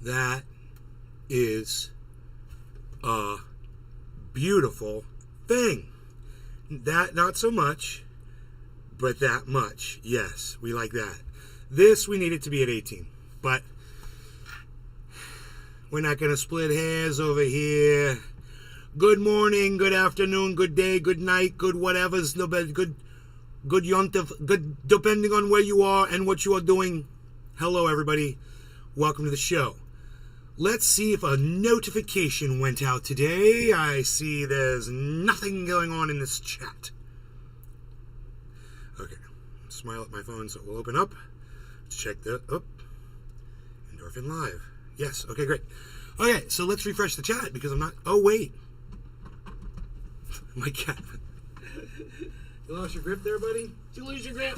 That is a beautiful thing. That not so much, but that much. Yes, we like that. This, we need it to be at 18. But we're not going to split hairs over here. Good morning, good afternoon, good day, good night, good whatever's, good yontif, good depending on where you are and what you are doing. Hello, everybody. Welcome to the show. Let's see if a notification went out today. I see there's nothing going on in this chat. Okay. Smile at my phone so it will open up. Let's check the... Indorphine Live. Yes. Okay, great. Okay, so let's refresh the chat because I'm not... Oh, wait. My cat. You lost your grip there, buddy? Did you lose your grip?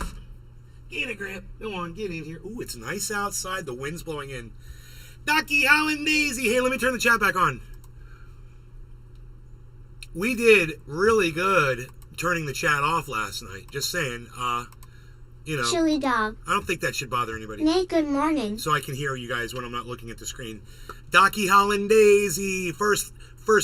Get a grip. Go on, get in here. Ooh, it's nice outside. The wind's blowing in. Ducky, Holland, Daisy. Hey, let me turn the chat back on. We did really good turning the chat off last night. Just saying. Chili dog. I don't think that should bother anybody. Nate, good morning. So I can hear you guys when I'm not looking at the screen. Ducky, Holland, Daisy. First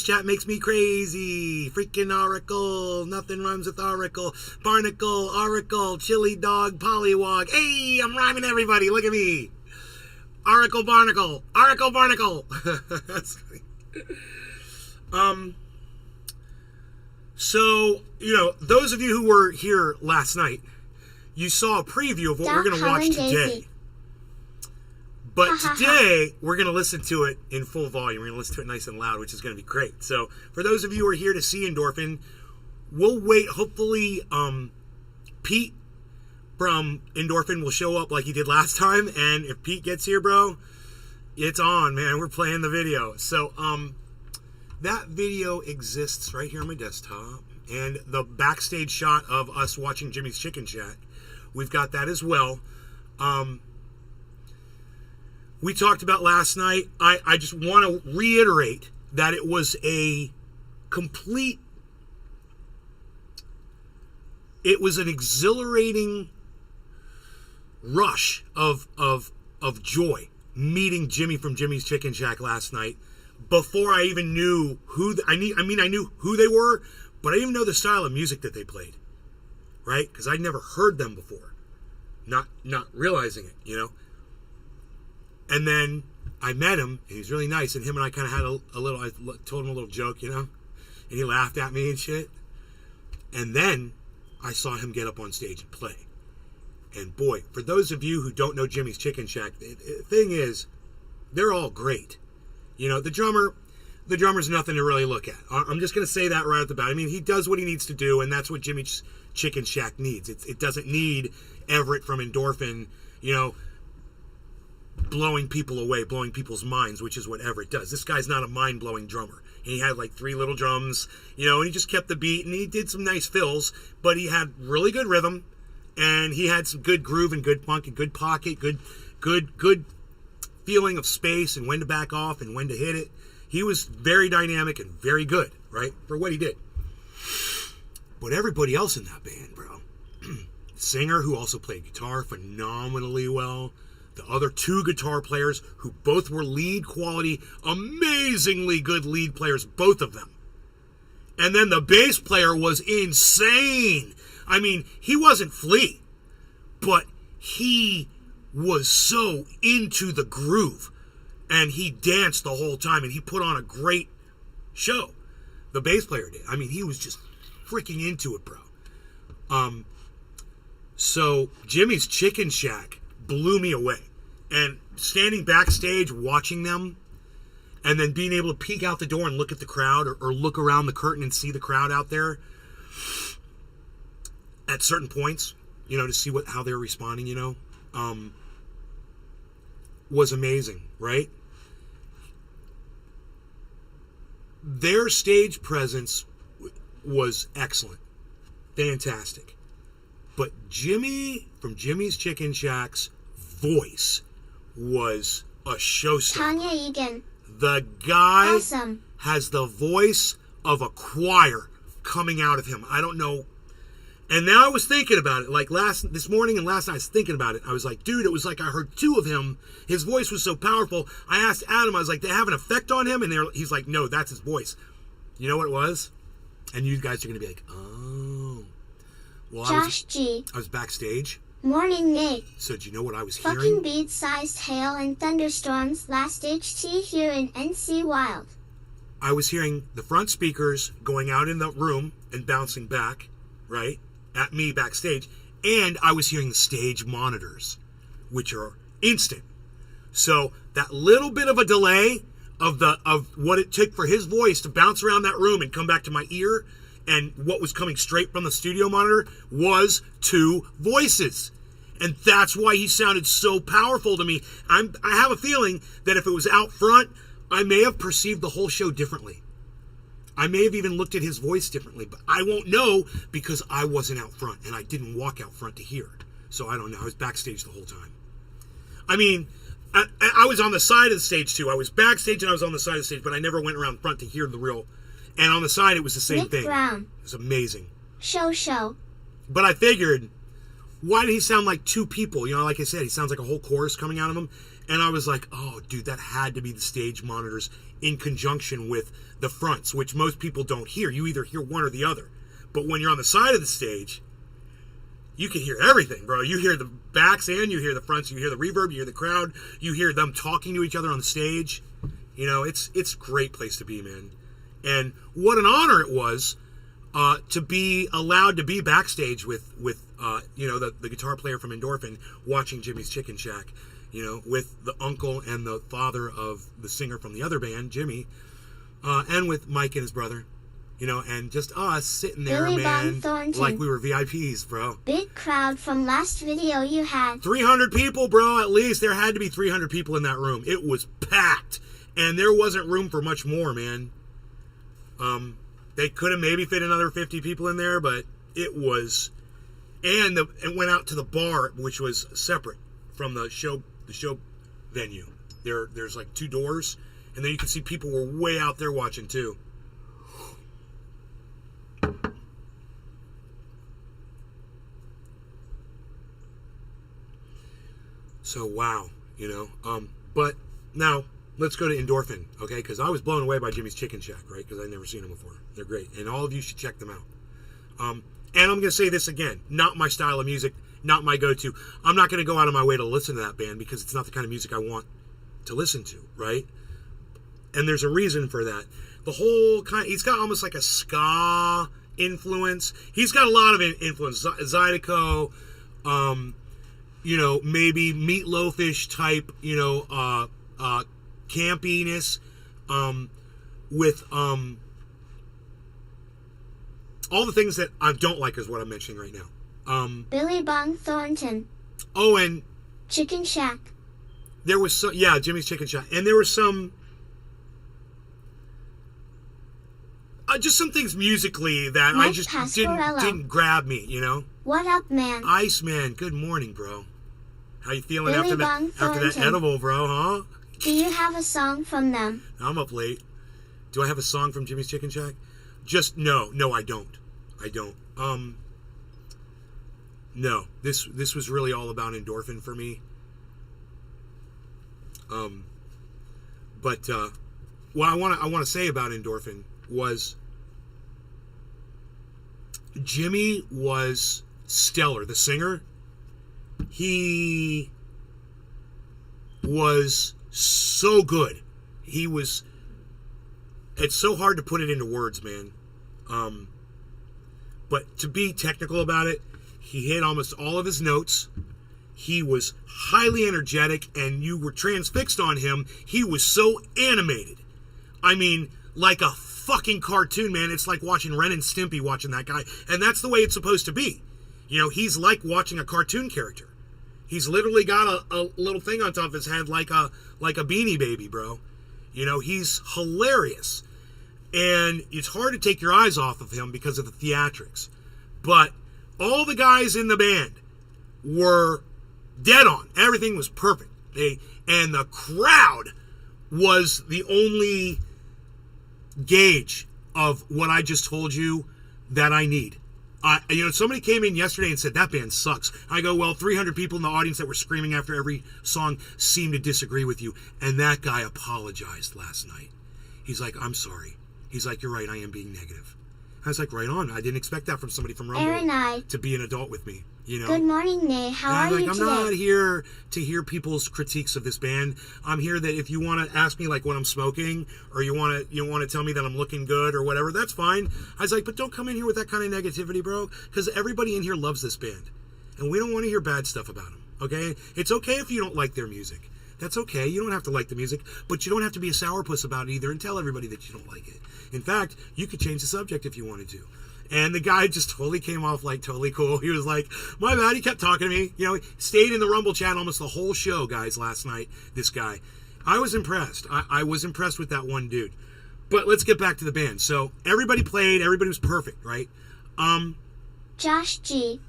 chat makes me crazy. Freaking Oracle. Nothing rhymes with Oracle. Barnacle, Oracle, Chili Dog, Pollywog. Hey, I'm rhyming everybody. Look at me. Oracle, Barnacle. Oracle, Barnacle. That's funny. So, those of you who were here last night, you saw a preview of what we're going to watch today. But today, we're going to listen to it in full volume. We're going to listen to it nice and loud, which is going to be great. So, for those of you who are here to see Indorphine, we'll wait. Hopefully, Pete from Indorphine will show up like he did last time. And if Pete gets here, bro, it's on, man. We're playing the video. So, that video exists right here on my desktop. And the backstage shot of us watching Jimmy's Chicken Shack, we've got that as well. We talked about last night. I just want to reiterate that it was a complete... It was an exhilarating rush of joy meeting Jimmy from Jimmy's Chicken Shack last night before I even knew who... I knew who they were, but I didn't even know the style of music that they played. Right? Because I'd never heard them before. Not realizing it, And then I met him, and he's really nice, and him and I kind of had a little, I told him a little joke, and he laughed at me and shit. And then I saw him get up on stage and play. And boy, for those of you who don't know Jimmy's Chicken Shack, the thing is, they're all great. The drummer's nothing to really look at. I'm just going to say that right at the bat. I mean, he does what he needs to do, and that's what Jimmy's Chicken Shack needs. It doesn't need Everett from Indorphine, blowing people away, blowing people's minds, which is what Everett does. This guy's not a mind-blowing drummer. He had like 3 little drums, and he just kept the beat, and he did some nice fills, but he had really good rhythm, and he had some good groove and good funk and good pocket, good feeling of space and when to back off and when to hit it. He was very dynamic and very good, right, for what he did. But everybody else in that band, bro, singer who also played guitar phenomenally well, the other 2 guitar players who both were lead quality, amazingly good lead players, both of them. And then the bass player was insane. I mean, he wasn't Flea, but he was so into the groove. And he danced the whole time, and he put on a great show. The bass player did. I mean, he was just freaking into it, bro. So Jimmy's Chicken Shack blew me away. And standing backstage watching them, and then being able to peek out the door and look at the crowd, or look around the curtain and see the crowd out there at certain points, to see how they're responding, was amazing, right? Their stage presence was excellent. Fantastic. But Jimmy from Jimmy's Chicken Shack's voice was a showstopper. Tanya Egan. The guy Awesome. has the voice of a choir coming out of him. I don't know. And now I was thinking about it, like this morning and last night I was thinking about it. I was like, dude, it was like I heard two of him. His voice was so powerful. I asked Adam, I was like, they have an effect on him? And he's like, no, that's his voice. You know what it was? And you guys are going to be like, oh. Well, Josh G. I was backstage. Morning, Nate. So do you know what I was hearing? Fucking beat-sized hail and thunderstorms last HT here in NC Wild. I was hearing the front speakers going out in the room and bouncing back, right, at me backstage. And I was hearing the stage monitors, which are instant. So that little bit of a delay of what it took for his voice to bounce around that room and come back to my ear, and what was coming straight from the studio monitor was two voices. And that's why he sounded so powerful to me. I have a feeling that if it was out front, I may have perceived the whole show differently. I may have even looked at his voice differently, but I won't know because I wasn't out front and I didn't walk out front to hear it. So I don't know. I was backstage the whole time. I mean, I was on the side of the stage too. I was backstage and I was on the side of the stage, but I never went around front to hear the real. And on the side, it was the same Nick thing. Brown. It was amazing. Show. But I figured, why did he sound like two people? You know, like I said, he sounds like a whole chorus coming out of him. And I was like, oh, dude, that had to be the stage monitors in conjunction with the fronts, which most people don't hear. You either hear one or the other. But when you're on the side of the stage, you can hear everything, bro. You hear the backs and you hear the fronts. You hear the reverb. You hear the crowd. You hear them talking to each other on the stage. You know, it's a great place to be, man. And what an honor it was to be allowed to be backstage with you know, the guitar player from Indorphine watching Jimmy's Chicken Shack, you know, with the uncle and the father of the singer from the other band, Jimmy, and with Mike and his brother, you know, and just us sitting there, Billy man, Thornton. like we were VIPs, bro. Big crowd from last video you had. 300 people, bro, at least. There had to be 300 people in that room. It was packed, and there wasn't room for much more, man. They could have maybe fit another 50 people in there, but it was, and it went out to the bar, which was separate from the show venue. There's like two doors, and then you can see people were way out there watching too. So wow, you know. But now let's go to Indorphine, okay? Because I was blown away by Jimmy's Chicken Shack, right? Because I'd never seen them before. They're great, and all of you should check them out. And I'm going to say this again, not my style of music, not my go-to. I'm not going to go out of my way to listen to that band because it's not the kind of music I want to listen to, right? And there's a reason for that. The whole he's got almost like a ska influence. He's got a lot of influence. Zydeco, you know, maybe Meatloaf-ish type, you know, campiness, with all the things that I don't like is what I'm mentioning right now. Billy Thornton. Oh, and Chicken Shack. there was some, yeah, Jimmy's Chicken Shack, and there was some, just some things musically that Mike I just Pasquarello. didn't grab me, you know. What up, man? Iceman, good morning, bro. How you feeling Billy after that Thornton. edible, bro? Huh? Do you have a song from them? I'm up late. Do I have a song from Jimmy's Chicken Shack? Just no, I don't. No. This was really all about Indorphine for me. But what I want to say about Indorphine was Jimmy was stellar. The singer, he was so good. He was. It's so hard to put it into words, man. But to be technical about it, he hit almost all of his notes. He was highly energetic, and you were transfixed on him. He was so animated. I mean, like a fucking cartoon, man. It's like watching Ren and Stimpy watching that guy. And that's the way it's supposed to be. You know, he's like watching a cartoon character. He's literally got a little thing on top of his head like a Beanie Baby, bro. You know, he's hilarious. And it's hard to take your eyes off of him because of the theatrics. But all the guys in the band were dead on. Everything was perfect. And the crowd was the only gauge of what I just told you that I need. Somebody came in yesterday and said, that band sucks. I go, well, 300 people in the audience that were screaming after every song seem to disagree with you. And that guy apologized last night. He's like, I'm sorry. He's like, you're right, I am being negative. I was like, right on. I didn't expect that from somebody from Rumble to be an adult with me. Good morning, Nay. How are you today? I'm not here to hear people's critiques of this band. I'm here that if you want to ask me like when I'm smoking, or you want to tell me that I'm looking good or whatever, that's fine. I was like, but don't come in here with that kind of negativity, bro, because everybody in here loves this band, and we don't want to hear bad stuff about them. Okay, it's okay if you don't like their music. That's okay. You don't have to like the music, but you don't have to be a sourpuss about it either and tell everybody that you don't like it. In fact, you could change the subject if you wanted to. And the guy just totally came off like totally cool. He was like, my bad. He kept talking to me. He stayed in the Rumble chat almost the whole show, guys, last night. This guy. I was impressed. I was impressed with that one dude. But let's get back to the band. So everybody played. Everybody was perfect, right? Josh G.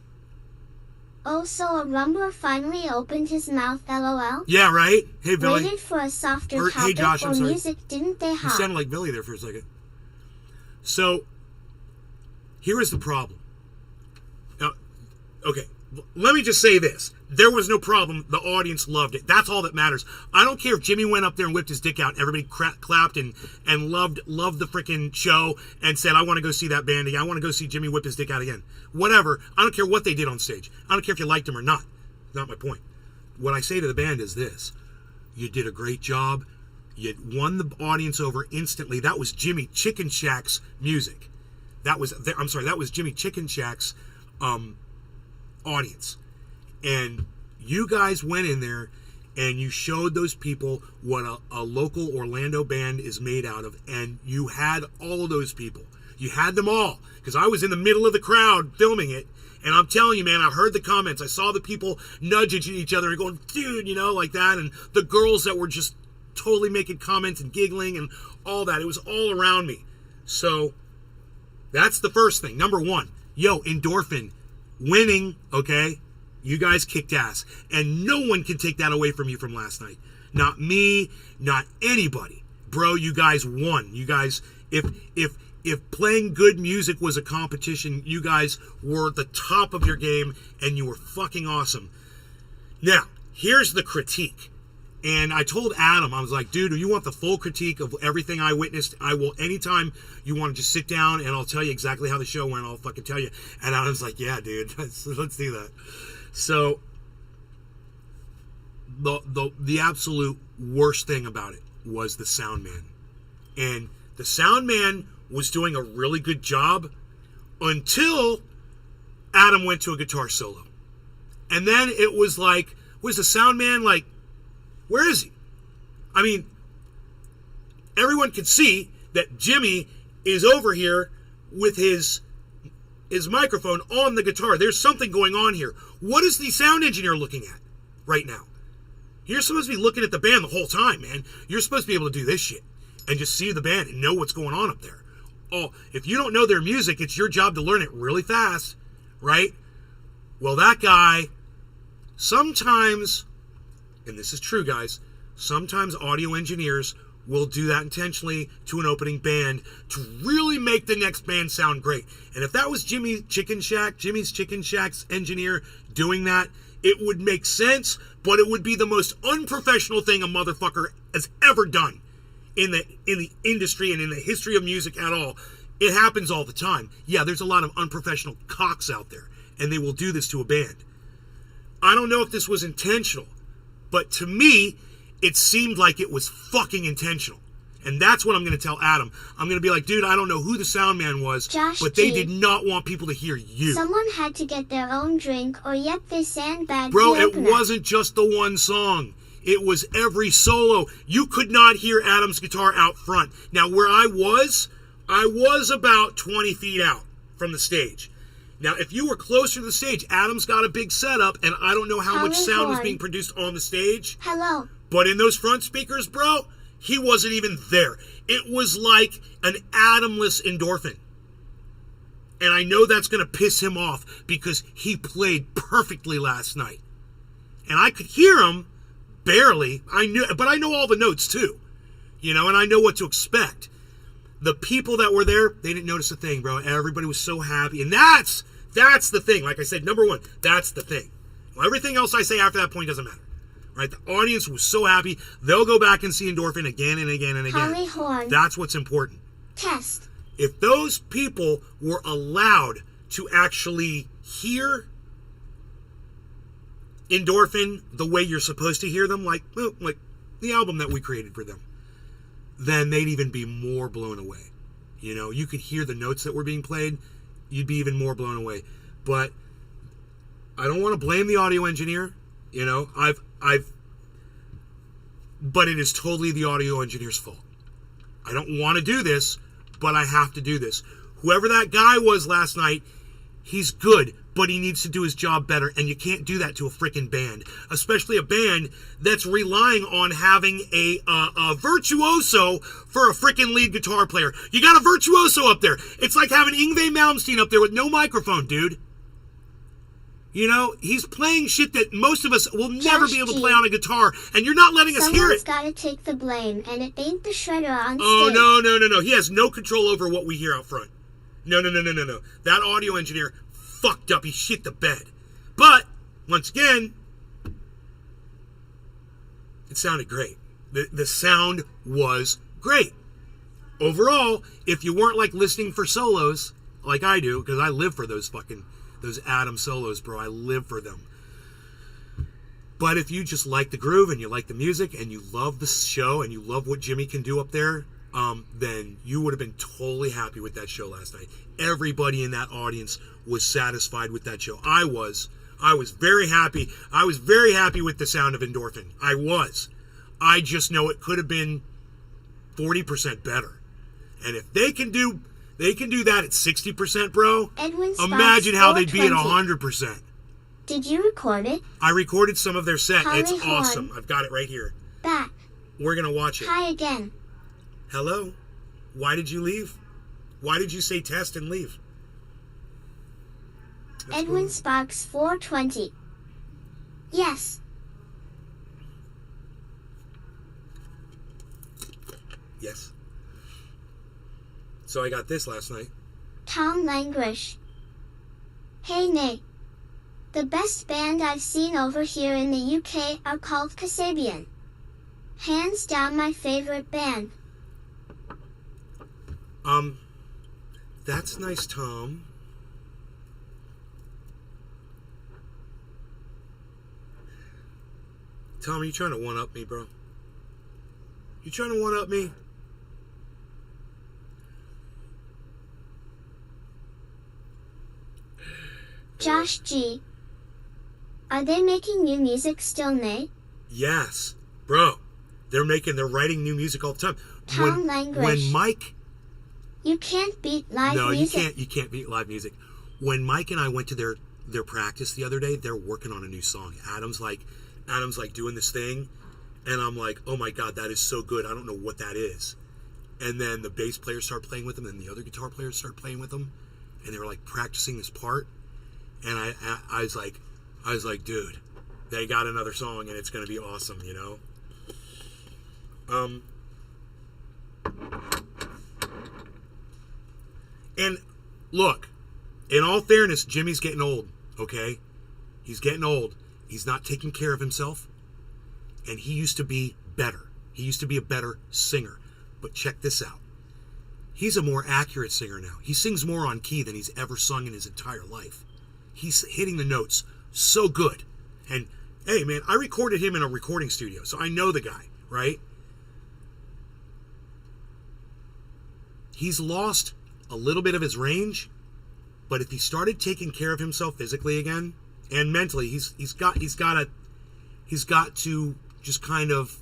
Oh, so a Rumbler finally opened his mouth, lol? Yeah, right? Hey, Billy. Waited for a softer topic hey, Josh, or music, didn't they, You sounded like Billy there for a second. So, here is the problem. Now, okay, let me just say this. There was no problem. The audience loved it. That's all that matters. I don't care if Jimmy went up there and whipped his dick out and everybody clapped and loved the freaking show and said, I want to go see that band again. I want to go see Jimmy whip his dick out again. Whatever. I don't care what they did on stage. I don't care if you liked them or not. Not my point. What I say to the band is this. You did a great job. You won the audience over instantly. That was Jimmy Chicken Shack's music. That was Jimmy Chicken Shack's audience. And you guys went in there and you showed those people what a local Orlando band is made out of. And you had all of those people. You had them all. Because I was in the middle of the crowd filming it. And I'm telling you, man, I heard the comments. I saw the people nudging each other and going, dude, like that. And the girls that were just totally making comments and giggling and all that. It was all around me. So that's the first thing. Number one, Indorphine winning, okay? You guys kicked ass. And no one can take that away from you from last night. Not me, not anybody. Bro, you guys won. You guys, if playing good music was a competition, you guys were at the top of your game and you were fucking awesome. Now, here's the critique. And I told Adam, I was like, dude, do you want the full critique of everything I witnessed? I will, anytime you want to just sit down and I'll tell you exactly how the show went, I'll fucking tell you. And Adam's like, yeah, dude, let's do that. So, the absolute worst thing about it was the sound man. And the sound man was doing a really good job until Adam went to a guitar solo. And then it was like, was the sound man like, where is he? I mean, everyone could see that Jimmy is over here with his microphone on the guitar. There's something going on here. What is the sound engineer looking at right now? You're supposed to be looking at the band the whole time, man. You're supposed to be able to do this shit and just see the band and know what's going on up there. Oh, if you don't know their music, it's your job to learn it really fast, right? Well, that guy, sometimes, and this is true, guys, sometimes audio engineers will do that intentionally to an opening band to really make the next band sound great. And if that was Jimmy's Chicken Shack's engineer doing that, it would make sense, but it would be the most unprofessional thing a motherfucker has ever done in the industry and in the history of music at all. It happens all the time. Yeah, there's a lot of unprofessional cocks out there, and they will do this to a band. I don't know if this was intentional, but to me, it seemed like it was fucking intentional. And that's what I'm going to tell Adam. I'm going to be like, dude, I don't know who the sound man was, but they did not want people to hear you. Someone had to get their own drink, or yet they sandbagged Bro, the opener. It wasn't just the one song. It was every solo. You could not hear Adam's guitar out front. Now, where I was about 20 feet out from the stage. Now, if you were closer to the stage, Adam's got a big setup, and I don't know how much sound was being produced on the stage. Hello. But in those front speakers, bro, he wasn't even there. It was like an Adamless Indorphine. And I know that's going to piss him off because he played perfectly last night. And I could hear him barely. But I know all the notes too. And I know what to expect. The people that were there, they didn't notice a thing, bro. Everybody was so happy. And that's That's the thing. Like I said, number one, that's the thing. Well, everything else I say after that point doesn't matter. Right? The audience was so happy. They'll go back and see Indorphine again and again and again. Holly horn. That's what's important. Test. If those people were allowed to actually hear Indorphine the way you're supposed to hear them, like the album that we created for them, then they'd even be more blown away. You know, you could hear the notes that were being played, you'd be even more blown away. But I don't want to blame the audio engineer. You know, but it is totally the audio engineer's fault. I don't want to do this, but I have to do this. Whoever that guy was last night, he's good, but he needs to do his job better, and you can't do that to a freaking band, especially a band that's relying on having a virtuoso for a freaking lead guitar player. You got a virtuoso up there. It's like having Yngwie Malmsteen up there with no microphone, dude. You know, he's playing shit that most of us will never be able to play on a guitar, and you're not letting us hear it. Someone's got to take the blame, and it ain't the shredder on stage. Oh, no. He has no control over what we hear out front. No. That audio engineer fucked up. He shit the bed. But, once again, it sounded great. The sound was great. Overall, if you weren't like listening for solos, like I do, because I live for those Adam solos, bro. I live for them. But if you just like the groove and you like the music and you love the show and you love what Jimmy can do up there, then you would have been totally happy with that show last night. Everybody in that audience was satisfied with that show. I was very happy. I was very happy with the sound of Indorphine. I was. I just know it could have been 40% better. And if they can do that at 60%, bro. Imagine how they'd be at 100%. Did you record it? I recorded some of their set. Holly it's awesome. horn. I've got it right here. Back. We're going to watch it. Hi again. Hello? Why did you leave? Why did you say test and leave? Edwin Sparks 420. Yes. Yes. So I got this last night. Tom Languish. Hey Nate. The best band I've seen over here in the UK are called Kasabian. Hands down my favorite band. That's nice, Tom. Tom, are you trying to one-up me, bro? You trying to one-up me? Josh G. Are they making new music still, Nate? Yes, bro. They're writing new music all the time. Tom Languish. When Mike... You can't beat live music. No, you can't beat live music. When Mike and I went to their practice the other day, they're working on a new song. Adam's like doing this thing, and I'm like, oh my God, that is so good. I don't know what that is. And then the bass players start playing with them, and the other guitar players start playing with them, and they were like practicing this part. And I was like, dude, they got another song, and it's gonna be awesome, you know. And look, in all fairness, Jimmy's getting old, okay? He's getting old. He's not taking care of himself. And he used to be better. He used to be a better singer. But check this out. He's a more accurate singer now. He sings more on key than he's ever sung in his entire life. He's hitting the notes so good. And, hey, man, I recorded him in a recording studio, so I know the guy, right? He's lost a little bit of his range, but if he started taking care of himself physically again and mentally, he's got to just kind of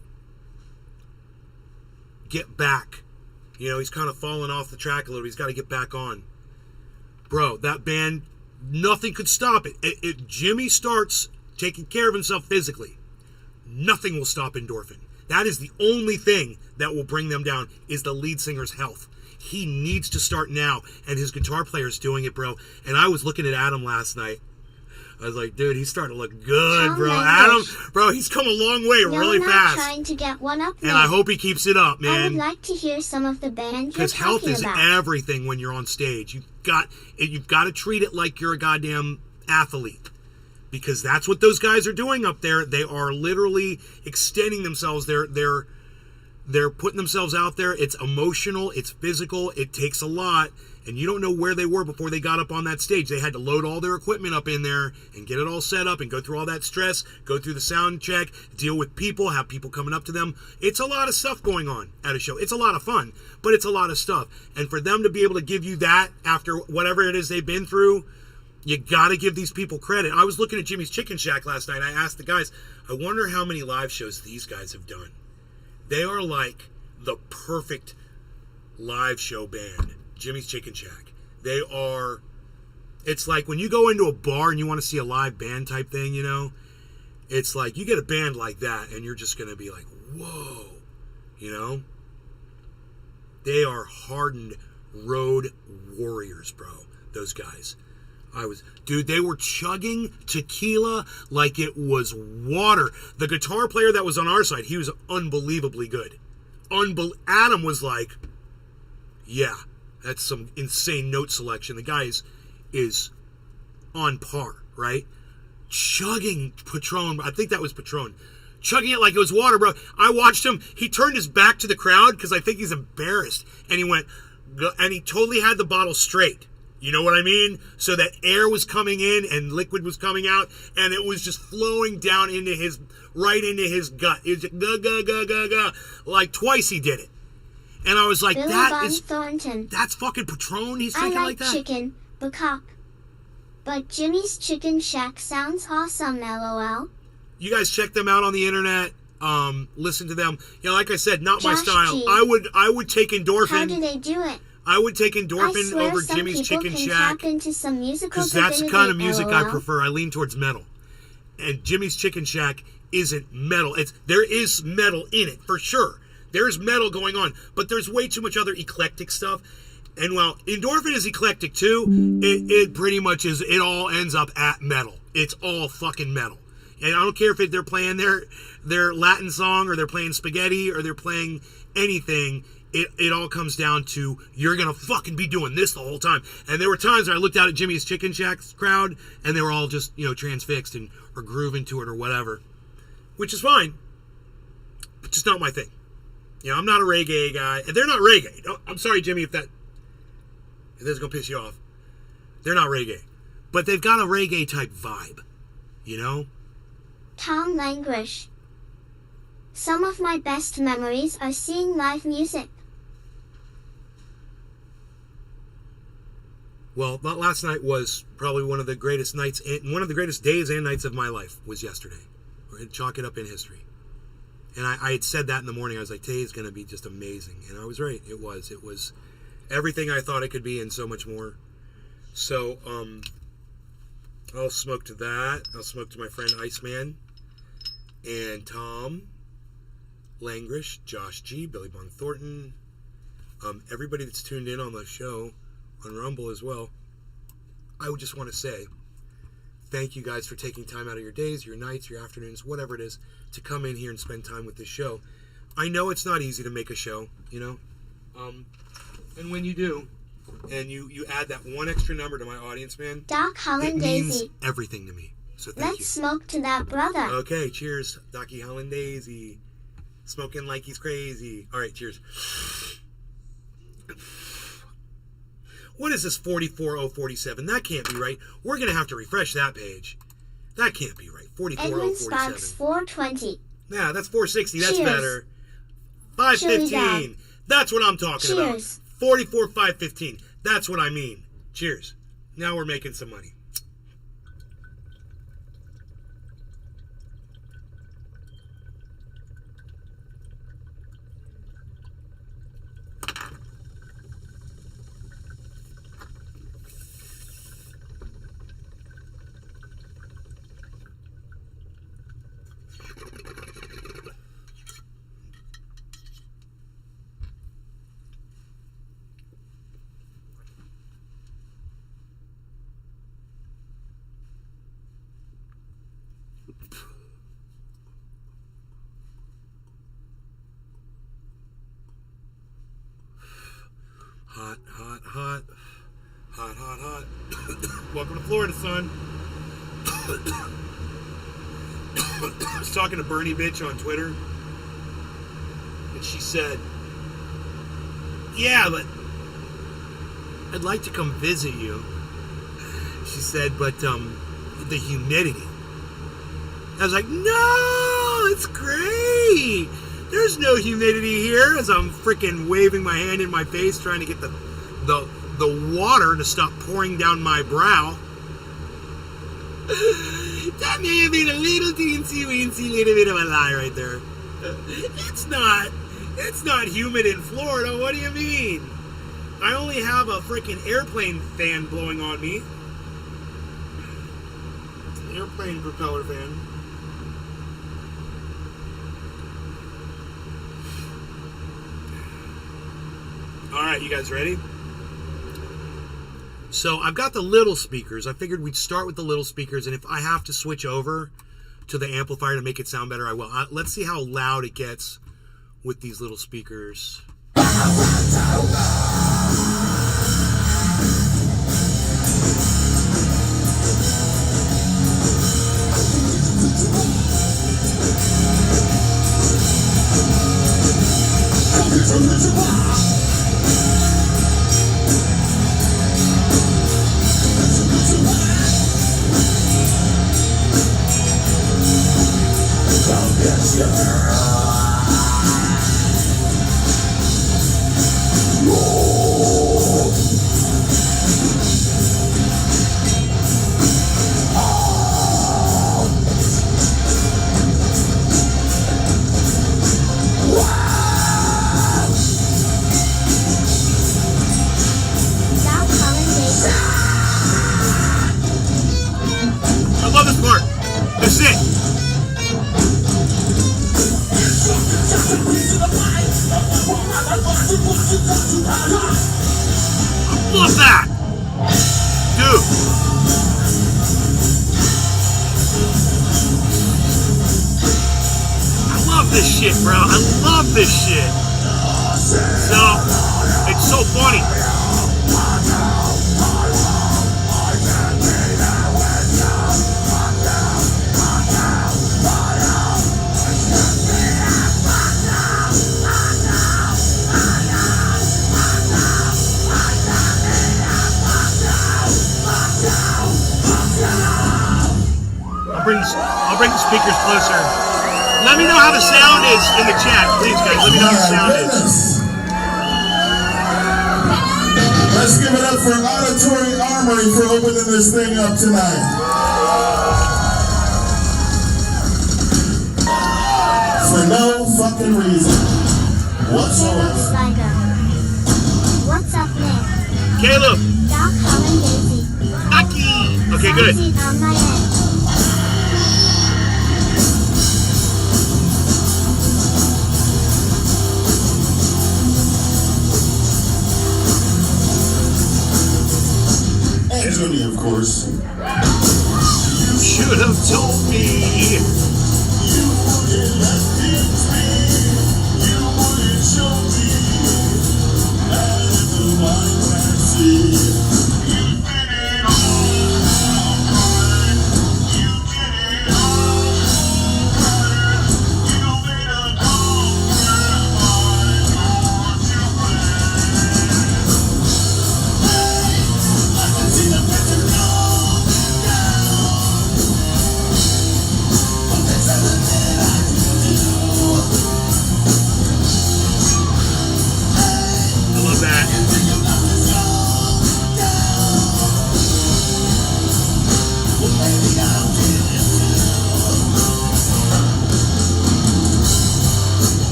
get back. You know, he's kind of fallen off the track a little bit. He's got to get back on. Bro, that band, nothing could stop it. If Jimmy starts taking care of himself physically, nothing will stop Indorphine. That is the only thing that will bring them down, is the lead singer's health. He needs to start now, and his guitar player's doing it, bro. And I was looking at Adam last night. I was like, dude, he's starting to look good, Tom bro. Language. Adam, bro, he's come a long way really no, fast. not trying to get one up, and I hope he keeps it up, I would man. like to hear some of the band you're Because health talking is about. everything when you're on stage. You've got to treat it like you're a goddamn athlete. Because that's what those guys are doing up there. They are literally extending themselves. They're putting themselves out there. It's emotional. It's physical. It takes a lot. And you don't know where they were before they got up on that stage. They had to load all their equipment up in there and get it all set up and go through all that stress, go through the sound check, deal with people, have people coming up to them. It's a lot of stuff going on at a show. It's a lot of fun, but it's a lot of stuff. And for them to be able to give you that after whatever it is they've been through, you got to give these people credit. I was looking at Jimmy's Chicken Shack last night. I asked the guys, I wonder how many live shows these guys have done. They are like the perfect live show band. Jimmy's Chicken Shack. They are, it's like when you go into a bar and you want to see a live band type thing, you know, it's like you get a band like that and you're just going to be like, whoa, you know. They are hardened road warriors, bro, those guys. Dude, they were chugging tequila like it was water. The guitar player that was on our side, he was unbelievably good. Adam was like, yeah, that's some insane note selection. The guy is on par, right? Chugging Patron. I think that was Patron. Chugging it like it was water, bro. I watched him. He turned his back to the crowd because I think he's embarrassed. And he went, and he totally had the bottle straight. You know what I mean? So that air was coming in and liquid was coming out, and it was just flowing down right into his gut. It was just ga. Like twice he did it. And I was like, Billy Thornton. That's fucking Patron he's drinking like that? I like chicken, Bacok. But Jimmy's Chicken Shack sounds awesome, LOL. You guys check them out on the internet. Listen to them. Yeah, like I said, not my Josh style. G. I would take Indorphin. How do they do it? I would take I Indorphin swear over some Jimmy's people Chicken can Shack. tap into some musical Because that's the kind of music I LOL. prefer. I lean towards metal. And Jimmy's Chicken Shack isn't metal. There is metal in it, for sure. There's metal going on. But there's way too much other eclectic stuff. And while Indorphin is eclectic too, it pretty much is, it all ends up at metal. It's all fucking metal. And I don't care if they're playing their Latin song or they're playing spaghetti or they're playing anything. It all comes down to, you're going to fucking be doing this the whole time. And there were times where I looked out at Jimmy's Chicken Shack's crowd and they were all just, transfixed or grooving to it or whatever. Which is fine. But just not my thing. I'm not a reggae guy. And they're not reggae. I'm sorry, Jimmy, if this is going to piss you off. They're not reggae. But they've got a reggae type vibe. Tom Languish. Some of my best memories are seeing live music. Well, last night was probably one of the greatest nights, one of the greatest days and nights of my life was yesterday. We're going to chalk it up in history. And I had said that in the morning. I was like, today's going to be just amazing. And I was right. It was. It was everything I thought it could be and so much more. So, I'll smoke to that. I'll smoke to my friend Iceman and Tom Languish, Josh G, Billy Bong Thornton, everybody that's tuned in on the show on Rumble as well. I would just want to say thank you guys for taking time out of your days, your nights, your afternoons, whatever it is, to come in here and spend time with this show. I know it's not easy to make a show, and when you do, and you add that one extra number to my audience, man, Doc Holland it means Daisy. everything to me. So thank Let's you. smoke to that, brother. Okay, cheers, Docky Holland Daisy. Smoking like he's crazy. All right, cheers. What is this 44047? That can't be right. We're going to have to refresh that page. That can't be right. Edwin Sparks 44047. 420. Yeah, that's 460. That's Cheers. better. Chili 515. That's what I'm talking Cheers. about. 44 515. That's what I mean. Cheers. Now we're making some money. Welcome to Florida, son. I was talking to Bernie bitch on Twitter, and she said, yeah, but I'd like to come visit you. She said, but the humidity. I was like, no, it's great. There's no humidity here, as I'm freaking waving my hand in my face trying to get the water to stop pouring down my brow. That may have been a little teensy-weensy little bit of a lie right there. It's not humid in Florida. What do you mean? I only have a freaking airplane fan blowing on me. Airplane propeller fan. Alright, you guys ready? So I've got the little speakers. I figured we'd start with the little speakers, and if I have to switch over to the amplifier to make it sound better, I will. Let's see how loud it gets with these little speakers. Love that! Dude! I love this shit, bro. I love this shit. So, it's so funny. I'll bring the speakers closer. Let me know how the sound is in the chat, please, guys. Let me know how the sound is. Let's give it up for Auditory Armory for opening this thing up tonight. For no fucking reason whatsoever. What's up, Nick? Caleb. Doc, Holland, Daisy. Aki. Okay, good. On my head. And Judy, of course. You should have told me. You wouldn't let me be. You wouldn't show me. As the white man see. You did it all right. You did it all right. You made a compromise. Don't you I can see the pressure go down. But there's nothing I can do. I love that.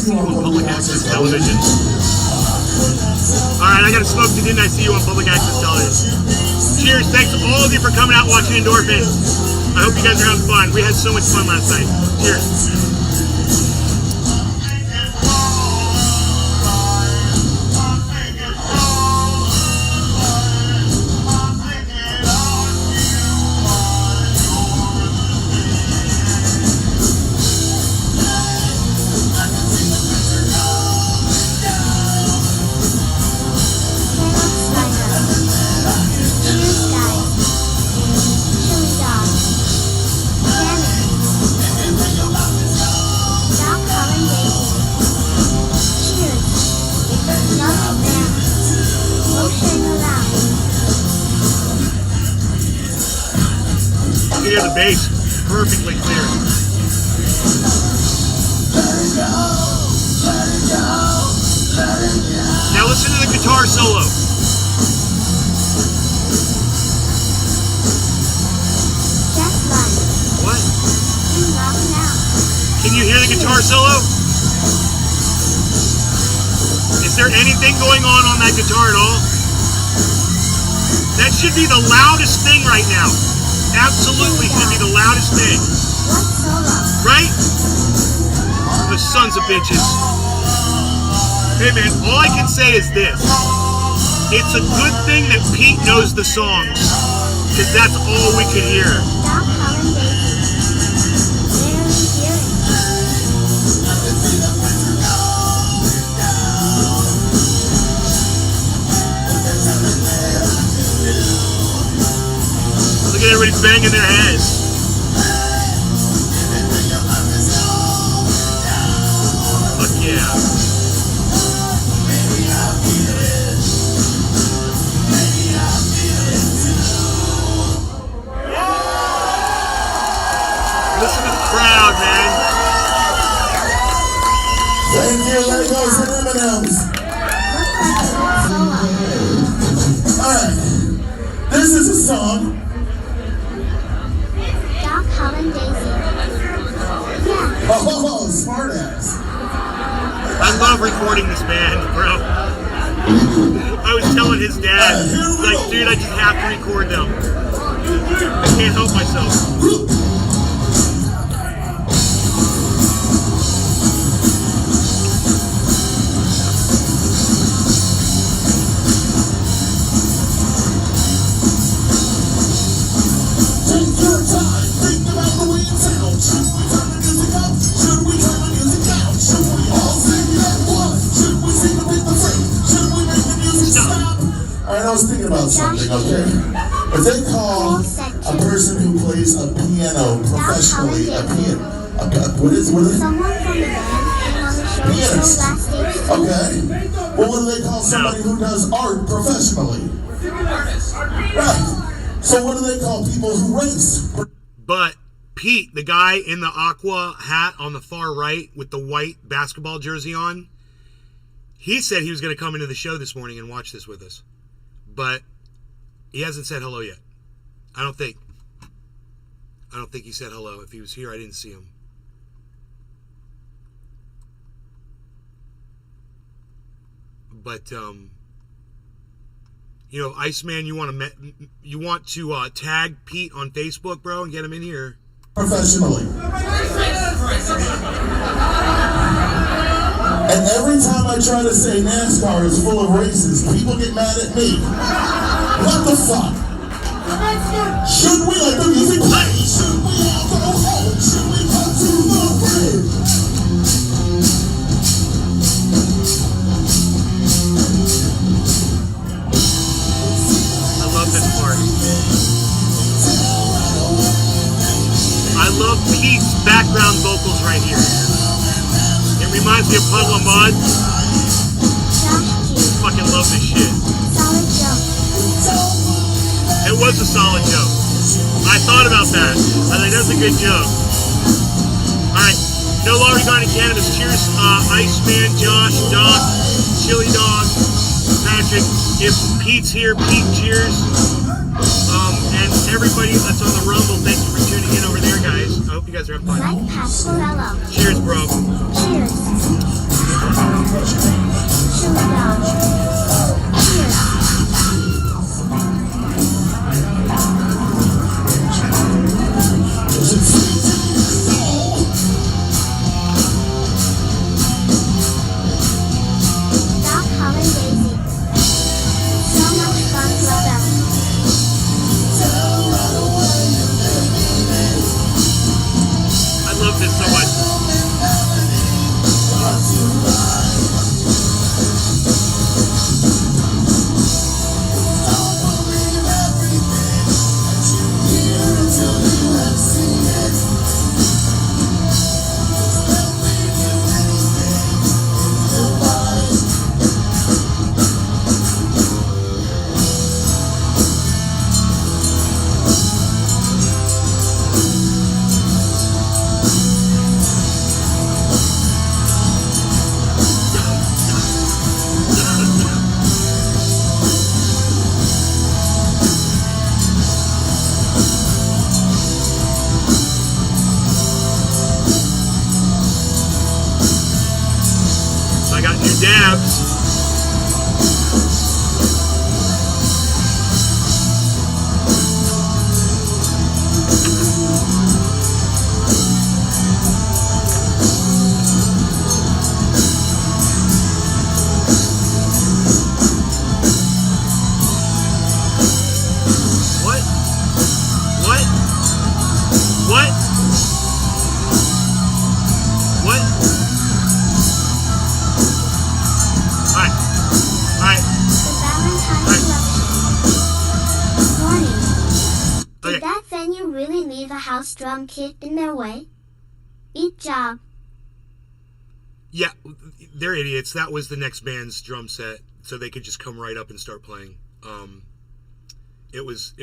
Public access television. Alright, I gotta smoke. Didn't I see you on public access television? Cheers. Thanks to all of you for coming out watching Indorphine. I hope you guys are having fun. We had so much fun last night. Cheers. can hear the bass perfectly clear. Now listen to the guitar solo. Just run. What? You rock now. Can you hear the guitar solo? Is there anything going on that guitar at all? That should be the loudest thing right now. Absolutely should be the loudest thing. What solo? Right? The sons of bitches. Hey man, all I can say is this. It's a good thing that Pete knows the songs, because that's all we could hear. Stop calling Daisy. Barely hearing. Look at everybody banging their heads. Fuck yeah. Listen to the crowd, man. Thank you, there goes the M&M's. Alright, this is a song. Stop calling Daisy. Yeah. Oh, smart ass. I love recording this band, bro. I was telling his dad, like, dude, I just have to record them. I can't help myself. Take your time, think about the way it sounds. Should we turn the music up? Should we turn the music down? Should we all sing it at once? Should we sing it with the free? Should we make the music stop? Alright, I was thinking about something, okay? If they call a person who plays a piano professionally a piano, what is it? Someone from the band came on the show Pianist. last stage. Okay. Well, what do they call somebody who does art professionally? Right. So what do they call people who race? But Pete, the guy in the aqua hat on the far right with the white basketball jersey on, he said he was going to come into the show this morning and watch this with us. But he hasn't said hello yet. I don't think he said hello. If he was here, I didn't see him. But you know, Iceman, you want to tag Pete on Facebook, bro, and get him in here. Professionally. And every time I try to say NASCAR is full of races, people get mad at me. What the fuck? Should we let the music play? Should we all go home? Should we go to the bridge? I love this part. I love Pete's background vocals right here. It reminds me of Puddle of Mud. Josh G. Fucking love this shit. Solid joke. It was a solid joke. I thought about that. I think that's a good joke. Alright. No law regarding cannabis. Cheers, Iceman, Josh, Doc, Chili Dog, Patrick. If Pete's here, Pete, cheers. And everybody that's on the Rumble, thank you for tuning in over there, guys. I hope you guys are having fun. Like Pasquarello. Cheers, bro. Cheers. Chili dog. Cheers. Stop calling Daisy. So much fun, brother. I love this so much. Dabs. What? What? What? What? Alright. Alright. The Valentine Collection. Warning. Did Okay. that venue really leave a house drum kit in their way? Eat job. Yeah, they're idiots. That was the next band's drum set, so they could just come right up and start playing. It was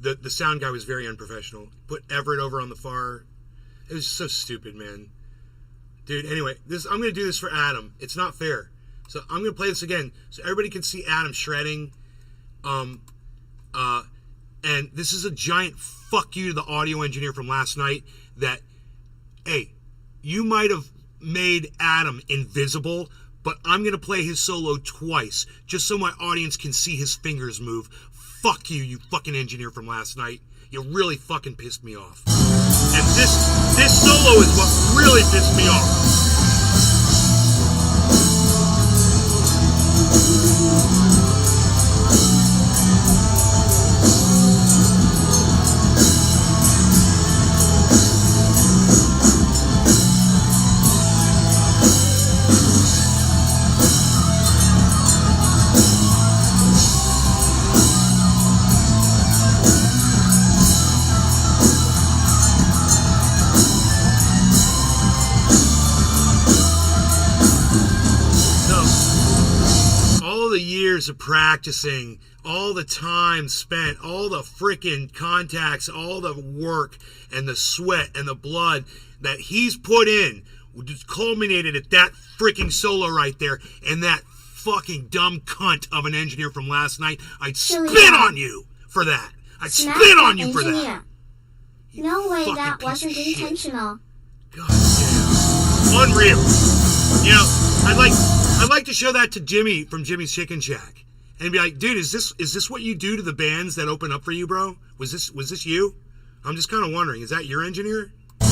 the sound guy was very unprofessional. Put Everett over on the far. It was so stupid, man. Dude, anyway, I'm gonna do this for Adam. It's not fair. So I'm gonna play this again so everybody can see Adam shredding. And this is a giant fuck you to the audio engineer from last night that, hey, you might have made Adam invisible, but I'm going to play his solo twice just so my audience can see his fingers move. Fuck you, you fucking engineer from last night. You really fucking pissed me off. And this solo is what really pissed me off. Of practicing, all the time spent, all the freaking contacts, all the work and the sweat and the blood that he's put in just culminated at that freaking solo right there, and that fucking dumb cunt of an engineer from last night. I'd spit on you for that. I'd Smack spit on that you for that. engineer. No way, fucking that piece wasn't of shit. intentional. God damn. Unreal. You know, I'd like to show that to Jimmy from Jimmy's Chicken Shack and be like, dude, is this what you do to the bands that open up for you, bro? Was this you? I'm just kind of wondering, is that your engineer? I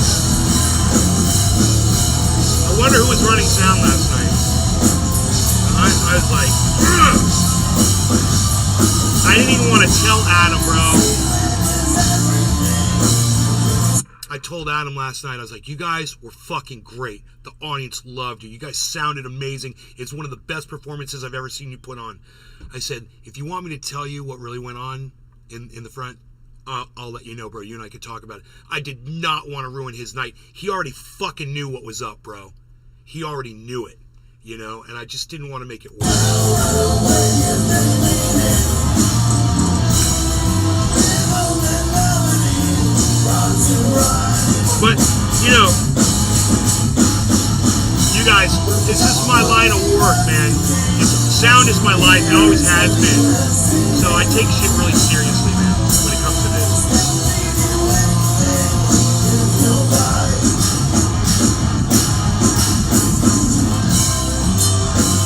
wonder who was running sound last night. I was like, ugh. I didn't even want to tell Adam, bro. I told Adam last night, I was like, you guys were fucking great. The audience loved you. You guys sounded amazing. It's one of the best performances I've ever seen you put on. I said, if you want me to tell you what really went on in the front, I'll let you know, bro. You and I could talk about it. I did not want to ruin his night. He already fucking knew what was up, bro. He already knew it, you know, and I just didn't want to make it worse. But, you know, you guys, this is my line of work, man. Sound is my life. It always has been. So I take shit really seriously, man, when it comes to this.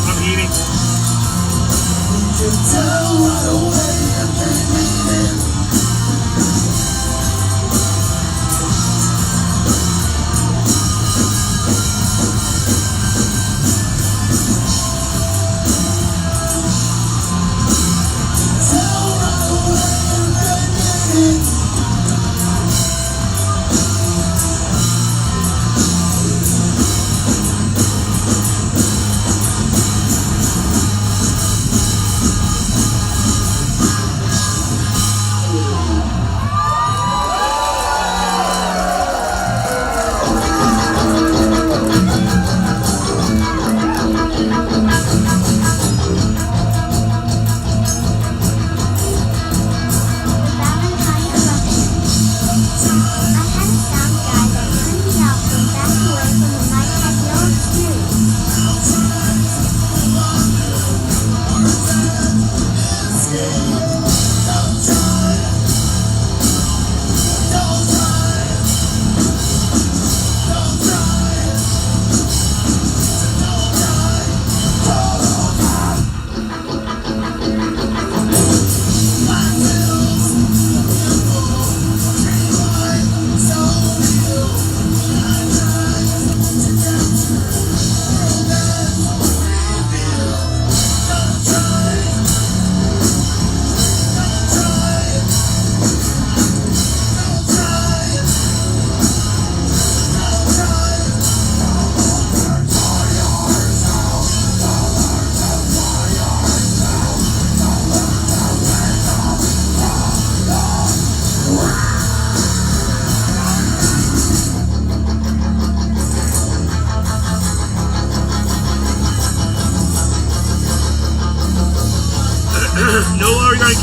I'm eating.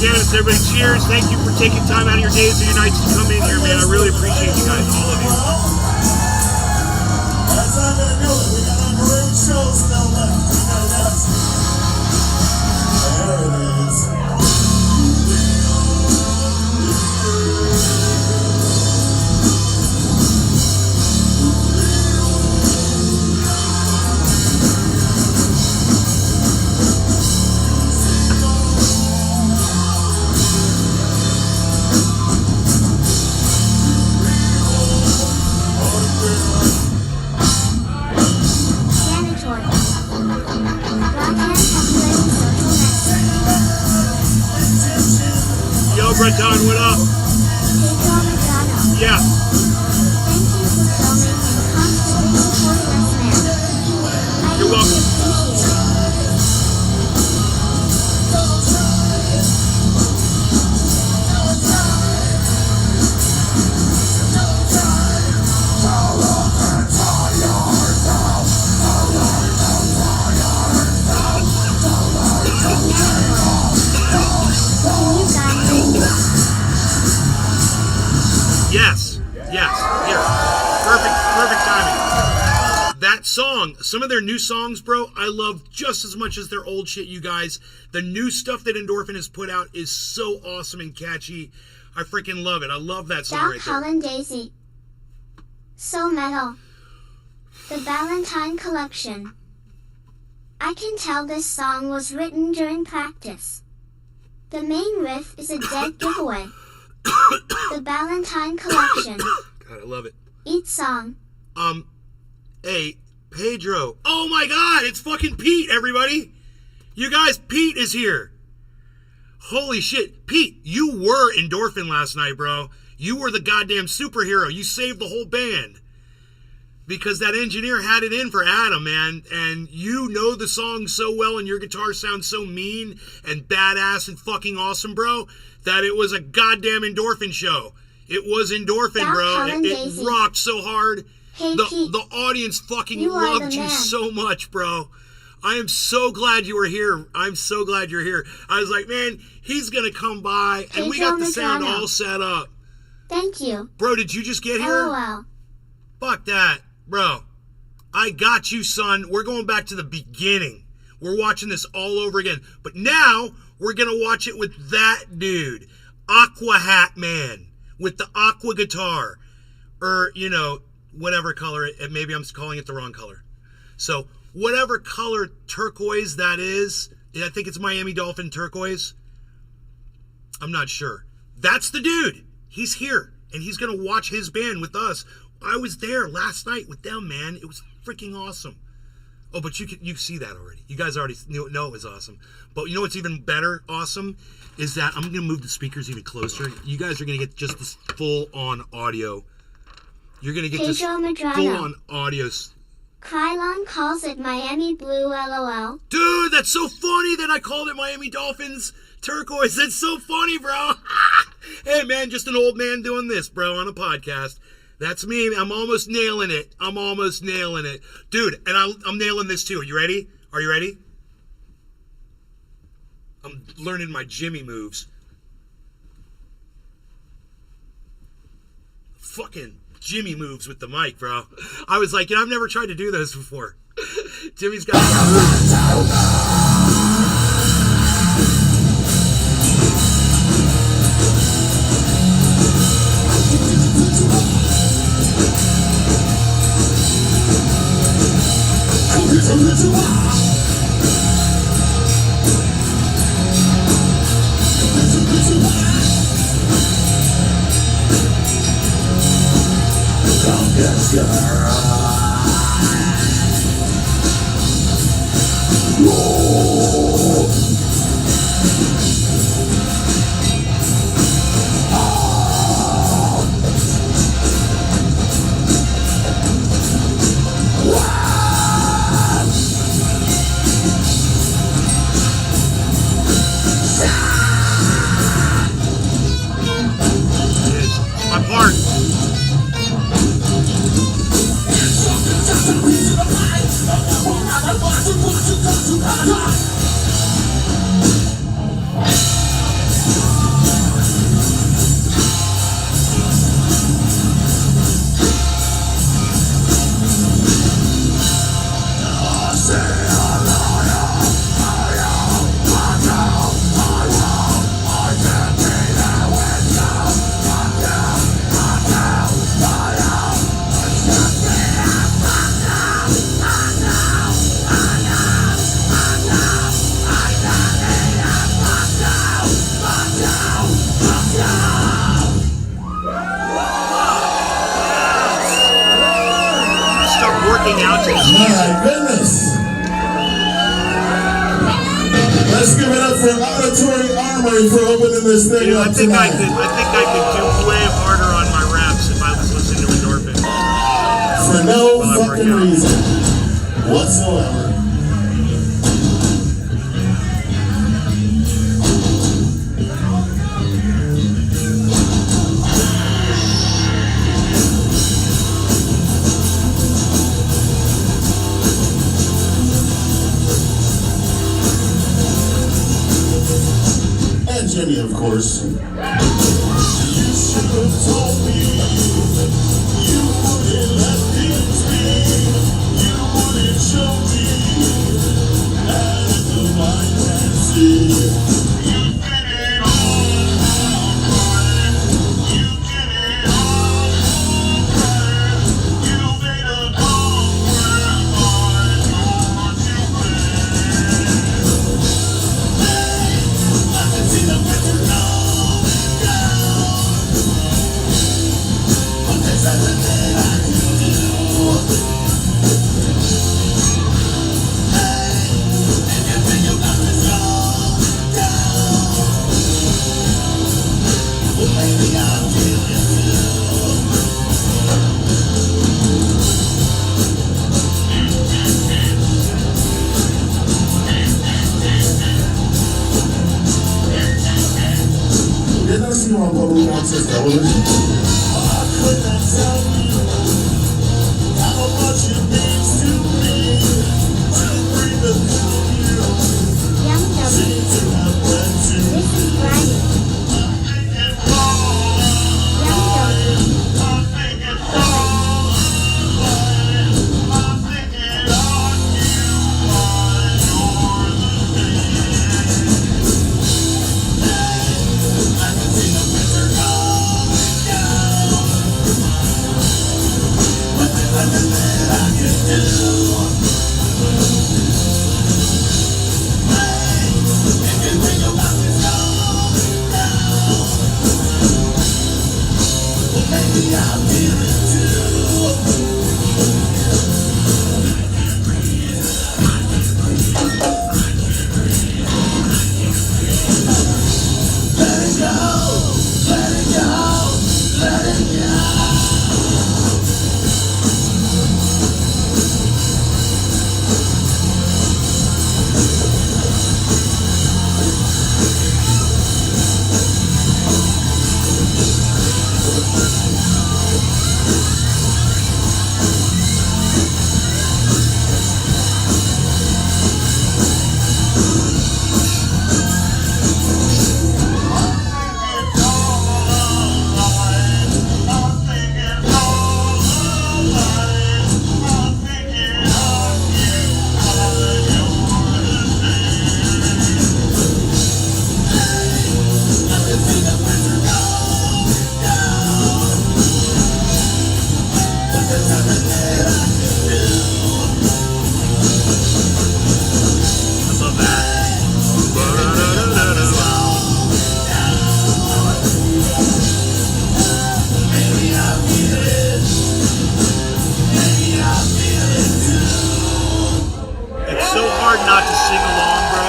Canvas, everybody. Cheers. Thank you for taking time out of your days or your nights to come in here, man. I really appreciate you guys, all of you. That's not gonna do it. We got a great show still left. We got that. There it is. Janitor. Broadhand calculating social network. Yo, Breton, what up? Pedro Madonna. Yeah. Thank you for filming and constantly supporting us, man. I You're welcome. really appreciate it. Can you guide me? Yes. Perfect timing. That song, some of their new songs, bro, I love just as much as their old shit, you guys. The new stuff that Indorphine has put out is so awesome and catchy. I freaking love it. I love that song Dow right there. Cullen Daisy. So metal. The Valentine Collection. I can tell this song was written during practice. The main riff is a dead giveaway. The Valentine Collection. God, I love it. Eat song. Hey, Pedro. Oh my God, it's fucking Pete, everybody. You guys, Pete is here. Holy shit. Pete, you were Indorphine last night, bro. You were the goddamn superhero. You saved the whole band. Because that engineer had it in for Adam, man. And you know the song so well and your guitar sounds so mean and badass and fucking awesome, bro, that it was a goddamn Indorphine show. It was Indorphine, Dow bro. Cullen It Daisy. rocked so hard. Hey, The Pete. audience fucking You are loved the you man. so much, bro. I am so glad you were here. I'm so glad you're here. I was like, man, he's going to come by. And we got the sound Pedro Medrano. all set up. Thank you. Bro, did you just get here? LOL. Fuck that. Bro, I got you, son. We're going back to the beginning. We're watching this all over again. But now, we're going to watch it with that dude. Aqua Hat Man. With the aqua guitar. Or, you know, whatever color. Maybe I'm calling it the wrong color. So, whatever color turquoise that is. I think it's Miami Dolphin turquoise. I'm not sure. That's the dude. He's here. And he's going to watch his band with us. I was there last night with them, man. It was freaking awesome. Oh, but you see that already. You guys already know it was awesome. But you know what's even better awesome? Is that I'm going to move the speakers even closer. You guys are going to get just this full-on audio. You're going to get this Pedro Medrano. full-on audio. Krylon calls it Miami Blue LOL. Dude, that's so funny that I called it Miami Dolphins turquoise. That's so funny, bro. Hey, man, just an old man doing this, bro, on a podcast. That's me. I'm almost nailing it. Dude, and I'm nailing this too. Are you ready? Are you ready? I'm learning my Jimmy moves. Fucking Jimmy moves with the mic, bro. I was like, I've never tried to do those before. Jimmy's got my part. rocking out to this My music. goodness. Let's give it up for Auditory Armory for opening this thing You know, up I think I tonight. could do way harder on my raps if I was listening to Indorphine. For no Well, I work fucking out. reason whatsoever. And Jimmy, of course. You should have told me you wouldn't let things be. You wouldn't show me as the mind can see. You did it all right. You did it all right. You made a compromise on what you I can see the winter coming down, but there's nothing that I can do. Hey, if you think you got this all down, well, maybe I'll give it to you. Did I see you on public access television? I could not tell you how much it means to me to breathe the you. Yum yum. Seem to have bred to This is Brian. Yum yum. I can see the winter coming down, but there's nothing that I can do. Hey, if you think about this coming down, well, maybe I'll give it to you. Let it go, let it go, let it go. I love that. It's so hard not to sing along, bro.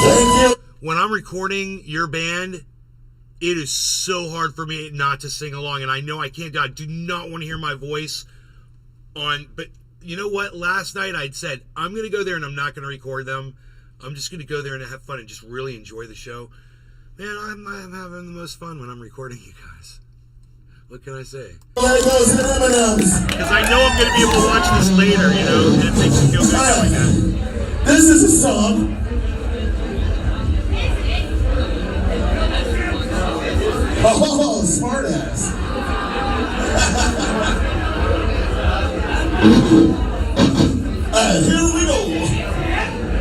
Thank you. When I'm recording your band, it is so hard for me not to sing along, and I know I can't. I do not want to hear my voice on. But you know what? Last night I'd said I'm going to go there and I'm not going to record them. I'm just going to go there and have fun and just really enjoy the show. Man, I'm having the most fun when I'm recording you guys. What can I say? There goes the M&Ms. Because I know I'm going to be able to watch this later, you know, and it makes me feel good like that. This is a song. Oh, smart ass. Here we go.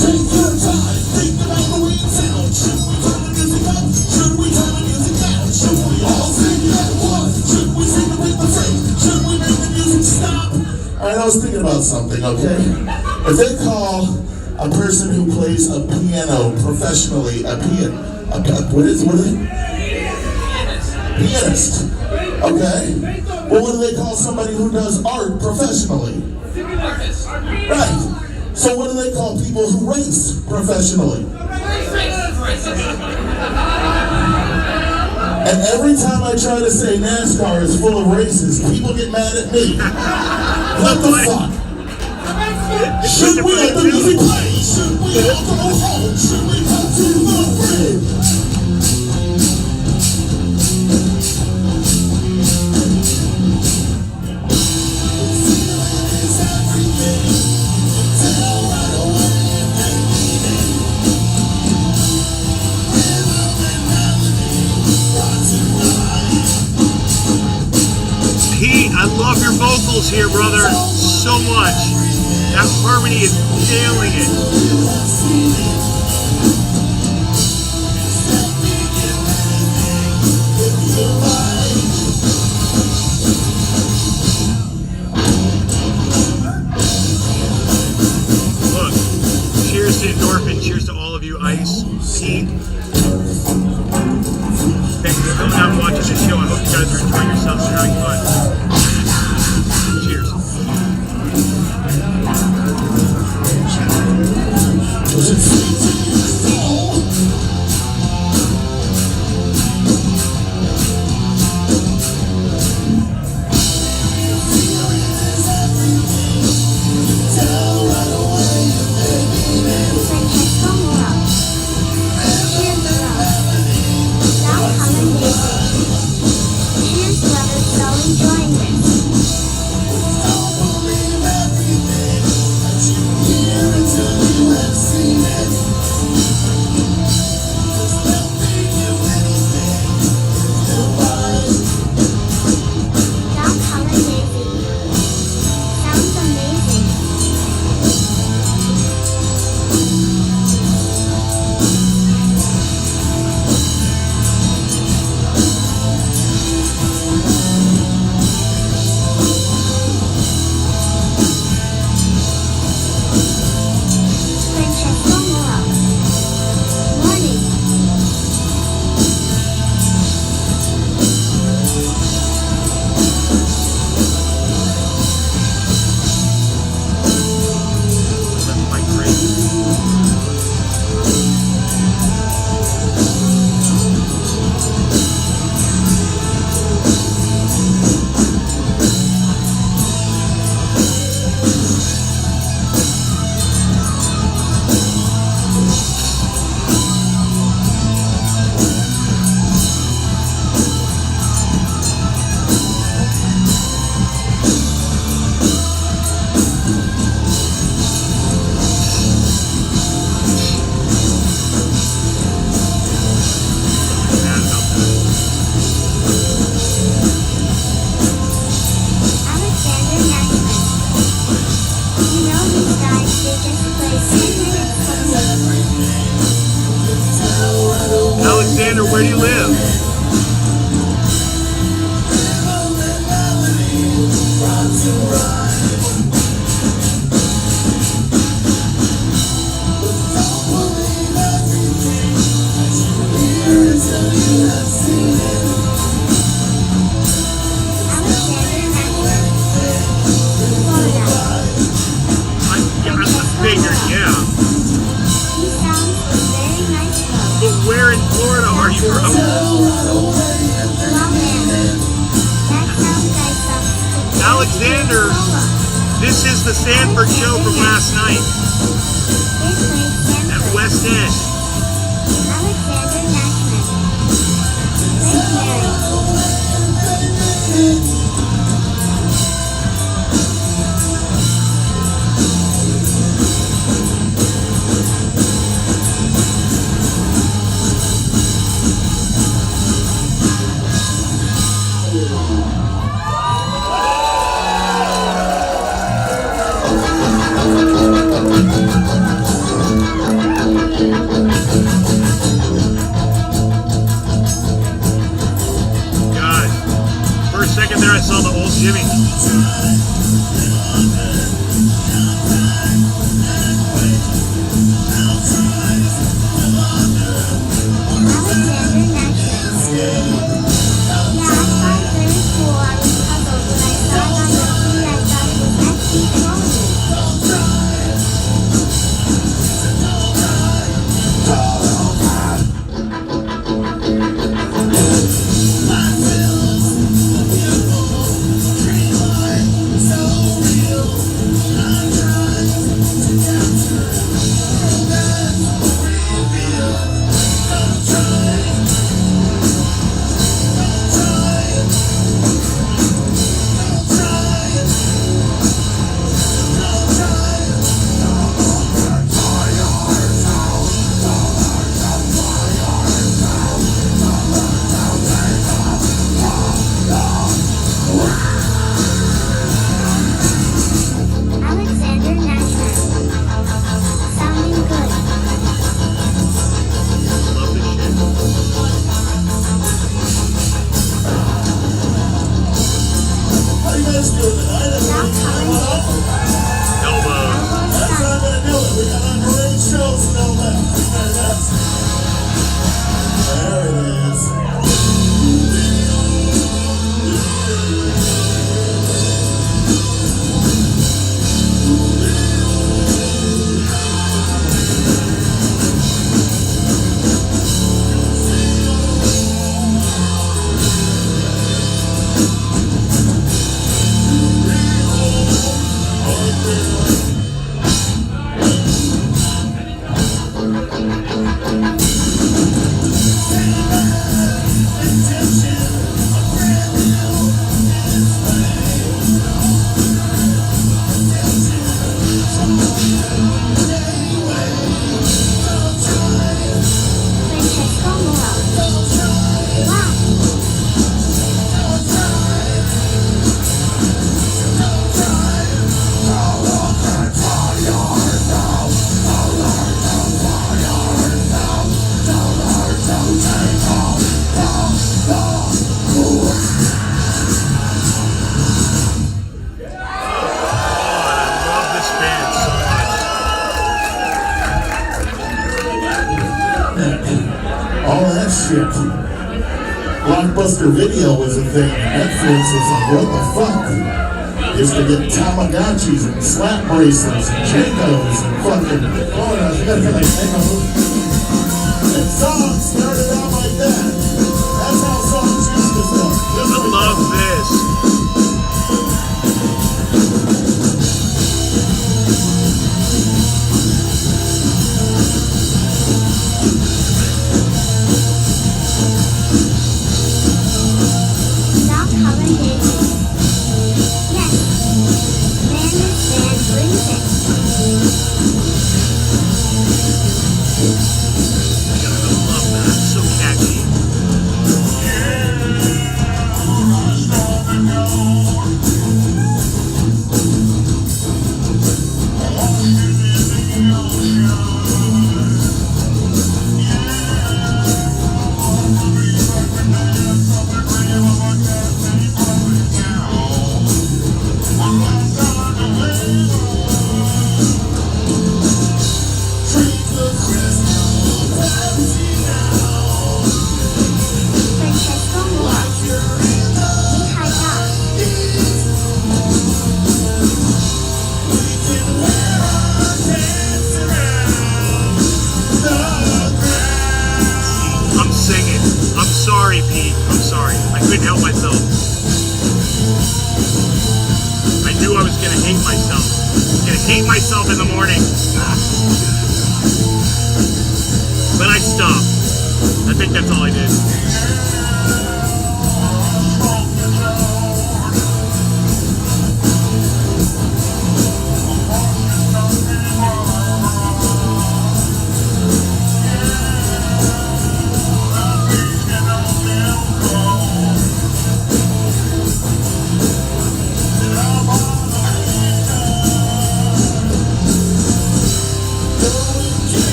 Take your time, think about the way it sounds. Should we turn the music up? Should we turn the music down? was thinking about something, okay? If they call a person who plays a piano professionally, what is it? Pianist. Okay? Well, what do they call somebody who does art professionally? Right. So what do they call people who race professionally? And every time I try to say NASCAR is full of races, people get mad at me. What the fuck? Should we let the music play? Should we all go home? Should we go to the crib? Pete, I love your vocals here, brother, so much. That harmony is nailing it. Look, cheers to Indorphine, cheers to all of you, Ice, Pete. Thank you for coming out and watching this show. I hope you guys are enjoying yourselves and having fun. Cheers. Cheers, brother, so enjoying this. Down Color Daisy. Sounds amazing. Francesco Moro. Morning. That's my great. Alexander Nachman. You know these guys, they just play 10 minutes for me. Alexander, where do you live? Alexander Nachman. Florida. I figured, yeah. He sounds very nice though. But where in Florida are you from? Well, man. That sounds like some Alexander, this is the Sanford show from last night They played at Sanford. West End. Alexander Nachman. Lake Mary. God. For a second there I saw the old Jimmy. all that shit. Blockbuster Video was a thing. Netflix was like, what the fuck? Used to get Tamagotchis and slap bracelets and Jenkos and fucking, oh, I gotta get like, and songs started out like that. That's how songs used to start. I love this. Stop calling Daisy. Yes. Man, this band brings it. I love that. So catchy. Francesco Moore. Mihai Doc. I'm singing. I'm sorry, Pete. I'm sorry. I couldn't help myself. I knew I was going to hate myself. I was going to hate myself in the morning. But I stopped. I think that's all I did.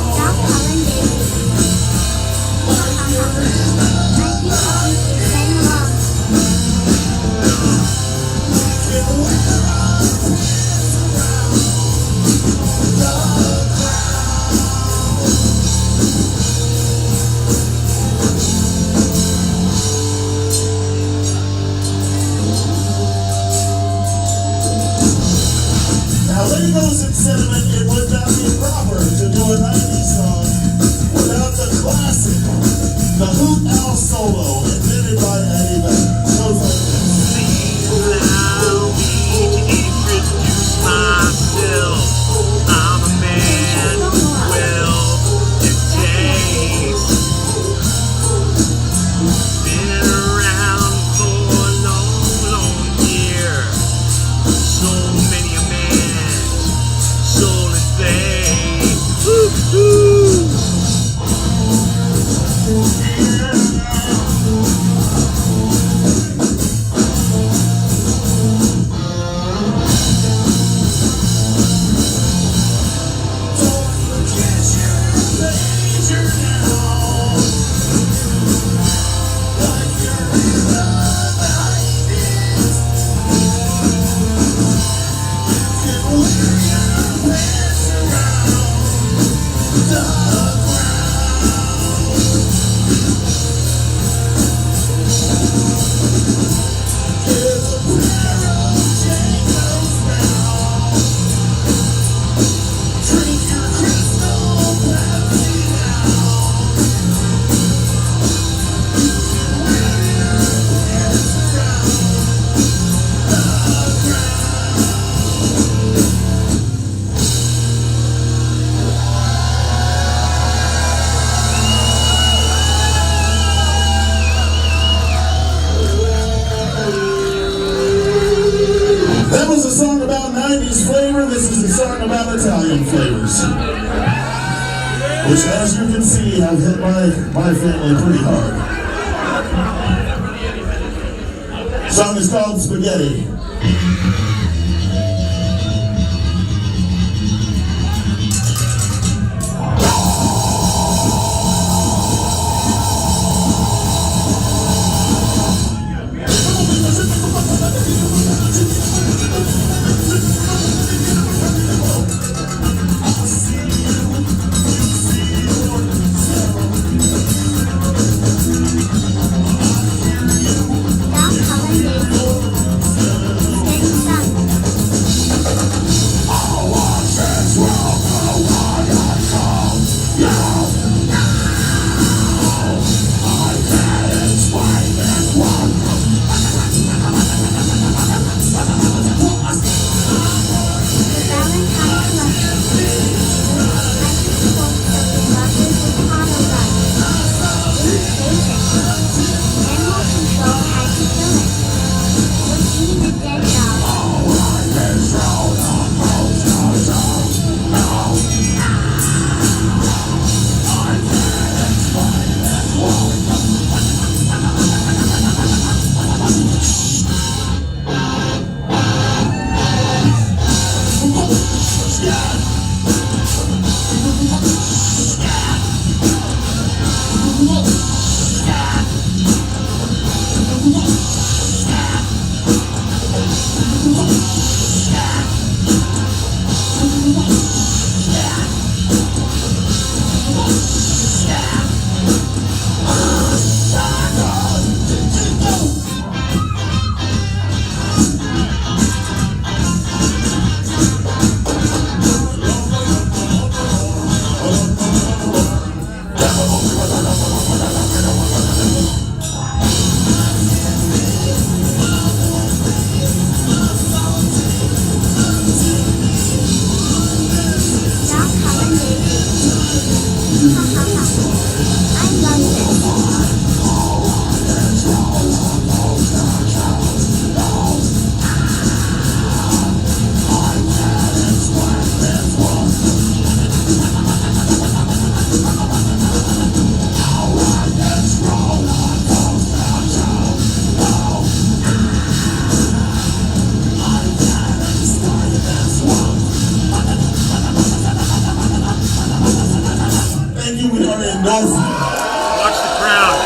Stop calling Daisy. Might be calling to sing along. Now, Legos and Sentiment, it would not be proper to do a 90s song without the classic, the Hoot Owl solo, invented by Eddie Vedder. Goes like this. Please allow me to introduce myself. I'm a man with good taste. Been around for a long, long year. So many a man's soul is vain. Woo-hoo. That was a song about 90s flavor. This is a song about Italian flavors. Which, as you can see, have hit my family pretty hard. Song is called Spaghetti. Indorphine. Watch the crowd.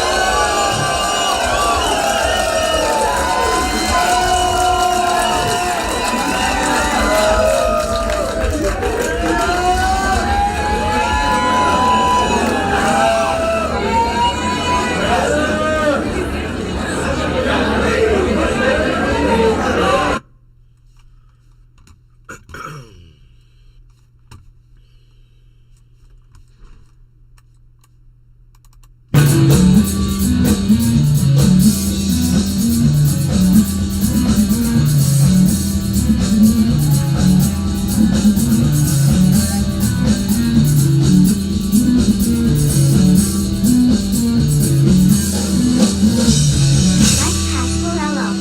Like Cascarello.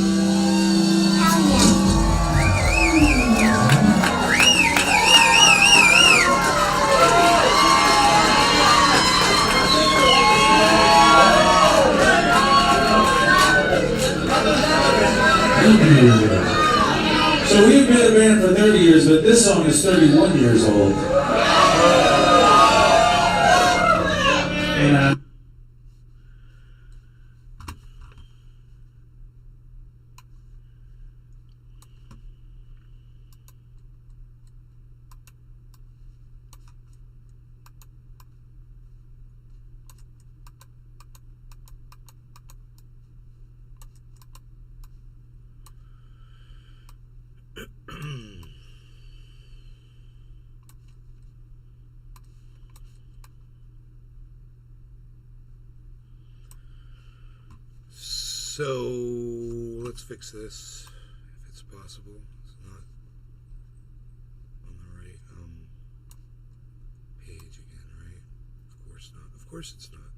Hell yeah. So we've been a band for 30 years, but this song is 31 years old. And So let's fix this if it's possible. It's not on the right page again, right? Of course not. Of course it's not.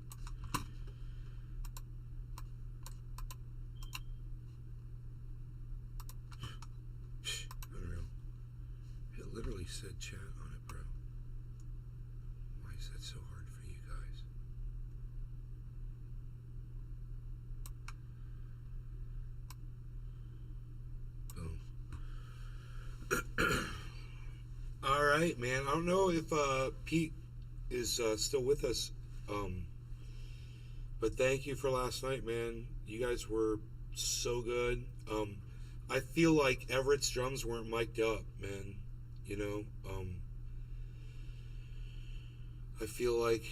Unreal. It literally said chat on it, bro. Why is that so hard for you guys? Boom. All right, man. I don't know if Pete is still with us, but thank you for last night, man. You guys were so good. I feel like Everett's drums weren't mic'd up, man. You know, I feel like,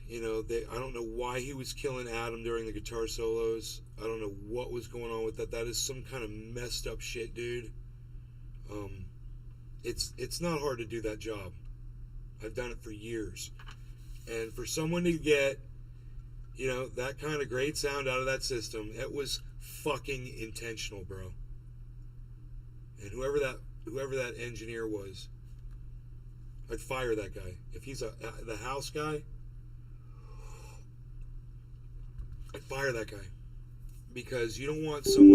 you know, I don't know why he was killing Adam during the guitar solos. I don't know what was going on with that. That is some kind of messed up shit, dude. It's not hard to do that job. I've done it for years. And for someone to get, you know, that kind of great sound out of that system, it was fucking intentional, bro. And whoever that engineer was, I'd fire that guy. If he's the house guy, I'd fire that guy. Because you don't want someone